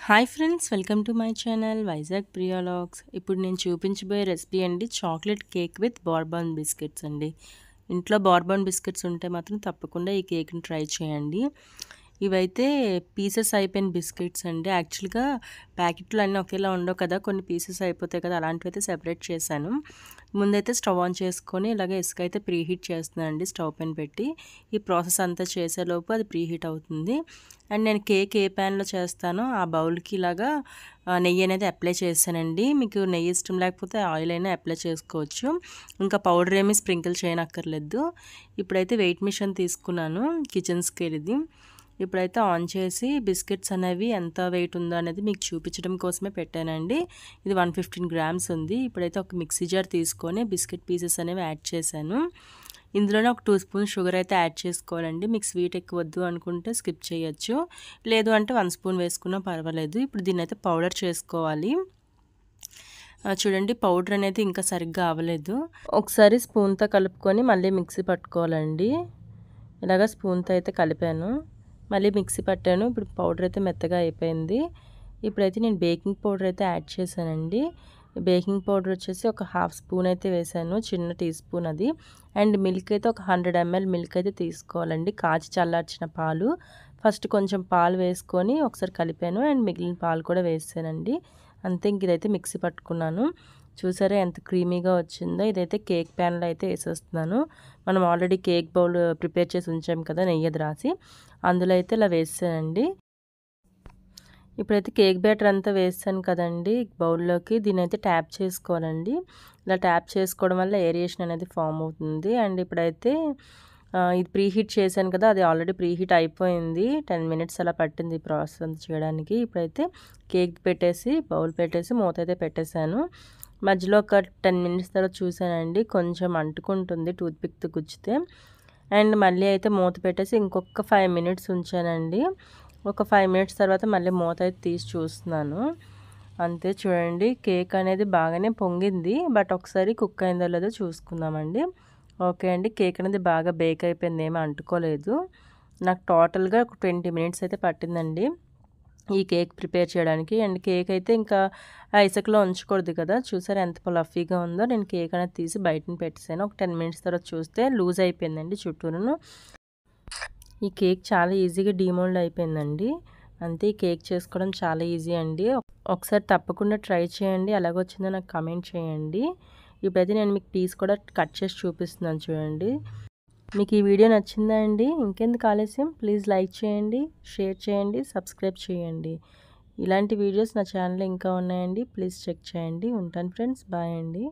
Hi friends, welcome to my channel Vizag Priyalogs. ఇప్పుడు నేను చూపించబోయే రెసిపీ అండి chocolate cake with bourbon biscuits అండి. ఇంట్లో బార్బన్ బిస్కెట్స్ ఉంటే మాత్రం తప్పకుండా ఈ కేక్ని ట్రై చేయండి. ఇవైతే పీసెస్ అయిపోయిన బిస్కెట్స్ అండి. యాక్చువల్గా ప్యాకెట్లు అన్నీ ఒకేలా ఉండవు కదా, కొన్ని పీసెస్ అయిపోతాయి కదా, అలాంటివి అయితే సెపరేట్ చేశాను. ముందైతే స్టవ్ ఆన్ చేసుకొని ఇలాగ ఇసుక అయితే ప్రీహీట్ చేస్తున్నానండి స్టవ్ పైన పెట్టి. ఈ ప్రాసెస్ అంతా చేసేలోపు అది ప్రీహీట్ అవుతుంది. అండ్ నేను కేక్ ఏ ప్యాన్లో చేస్తానో ఆ బౌల్కి ఇలాగా నెయ్యి అనేది అప్లై చేశానండి. మీకు నెయ్యి ఇష్టం లేకపోతే ఆయిల్ అయినా అప్లై చేసుకోవచ్చు. ఇంకా పౌడర్ ఏమీ స్ప్రింకిల్ చేయనక్కర్లేదు. ఇప్పుడైతే వెయిట్ మిషన్ తీసుకున్నాను, కిచెన్ స్కేల్ ఇది. ఇప్పుడైతే ఆన్ చేసి బిస్కెట్స్ అనేవి ఎంత వెయిట్ ఉందో అనేది మీకు చూపించడం కోసమే పెట్టానండి. ఇది 115 గ్రామ్స్ ఉంది. ఇప్పుడైతే ఒక మిక్సీ జార్ తీసుకొని బిస్కెట్ పీసెస్ అనేవి యాడ్ చేశాను. ఇందులోనే ఒక 2 స్పూన్ షుగర్ అయితే యాడ్ చేసుకోవాలండి. మీకు స్వీట్ ఎక్కువ వద్దు అనుకుంటే స్కిప్ చేయొచ్చు, లేదు అంటే 1 స్పూన్ వేసుకున్నా పర్వాలేదు. ఇప్పుడు దీన్ని అయితే పౌడర్ చేసుకోవాలి. చూడండి, పౌడర్ అనేది ఇంకా సరిగ్గా అవ్వలేదు. ఒకసారి స్పూన్తో కలుపుకొని మళ్ళీ మిక్సీ పట్టుకోవాలండి. ఇలాగ స్పూన్తో అయితే కలిపాను, మళ్ళీ మిక్సీ పట్టాను. ఇప్పుడు పౌడర్ అయితే మెత్తగా అయిపోయింది. ఇప్పుడైతే నేను బేకింగ్ పౌడర్ అయితే యాడ్ చేశానండి. బేకింగ్ పౌడర్ వచ్చేసి ఒక 1/2 స్పూన్ అయితే వేసాను, చిన్న టీ స్పూన్ అది. అండ్ మిల్క్ అయితే ఒక 100 ml మిల్క్ అయితే తీసుకోవాలండి. కాచి చల్లార్చిన పాలు. ఫస్ట్ కొంచెం పాలు వేసుకొని ఒకసారి కలిపాను అండ్ మిగిలిన పాలు కూడా వేసానండి. అంతే, ఇంక ఇదైతే మిక్సీ పట్టుకున్నాను. చూసారా ఎంత క్రీమీగా వచ్చిందో. ఇదైతే కేక్ ప్యాన్లో అయితే వేసేస్తున్నాను. మనం ఆల్రెడీ కేక్ బౌల్ ప్రిపేర్ చేసి ఉంచాం కదా నెయ్యి రాసి, అందులో అయితే ఇలా వేసానండి. ఇప్పుడైతే కేక్ బ్యాటర్ అంతా వేసాను కదండి బౌల్లోకి, దీని అయితే ట్యాప్ చేసుకోవాలండి. ఇలా ట్యాప్ చేసుకోవడం వల్ల ఏరియేషన్ అనేది ఫామ్ అవుతుంది. అండ్ ఇప్పుడైతే ఇది ప్రీహీట్ చేశాను కదా, అది ఆల్రెడీ ప్రీహీట్ అయిపోయింది. 10 minutes అలా పట్టింది ఈ ప్రాసెస్ అంతా చేయడానికి. ఇప్పుడైతే కేక్ పెట్టేసి బౌల్ పెట్టేసి మూత అయితే పెట్టేశాను. మధ్యలో ఒక 10 minutes తర్వాత చూసానండి, కొంచెం అంటుకుంటుంది టూత్పిక్తో గుచ్చితే. అండ్ మళ్ళీ అయితే మూత పెట్టేసి ఇంకొక 5 minutes ఉంచానండి. ఒక 5 minutes తర్వాత మళ్ళీ మూత అయితే తీసి చూస్తున్నాను. అంతే, చూడండి కేక్ అనేది బాగానే పొంగింది. బట్ ఒకసారి కుక్ అయిందో లేదో చూసుకుందామండి. ఓకే అండి, కేక్ అనేది బాగా బేక్ అయిపోయింది, ఏమీ అంటుకోలేదు. నాకు టోటల్గా ఒక 20 minutes అయితే పట్టిందండి ఈ కేక్ ప్రిపేర్ చేయడానికి. అండ్ కేక్ అయితే ఇంకా ఇసుకలో ఉంచకూడదు కదా, చూసారా ఎంత ఫ్లఫీగా ఉందో. నేను కేక్ అనేది తీసి బయటని పెట్టేసాను. ఒక 10 minutes తర్వాత చూస్తే లూజ్ అయిపోయిందండి చుట్టూను. ఈ కేక్ చాలా ఈజీగా డీమోల్డ్ అయిపోయిందండి. అంతే, ఈ కేక్ చేసుకోవడం చాలా ఈజీ అండి. ఒకసారి తప్పకుండా ట్రై చేయండి, ఎలాగొచ్చిందో నాకు కామెంట్ చేయండి. ఇప్పుడైతే నేను మీకు పీస్ కూడా కట్ చేసి చూపిస్తున్నాను చూడండి. మీకు ఈ వీడియో నచ్చిందా అండి? ఇంకెందుకు ఆలస్యం, ప్లీజ్ లైక్ చేయండి, షేర్ చేయండి, సబ్స్క్రైబ్ చేయండి. ఇలాంటి వీడియోస్ నా ఛానల్లో ఇంకా ఉన్నాయండి, ప్లీజ్ చెక్ చేయండి. ఉంటాను ఫ్రెండ్స్, బాయ్ అండి.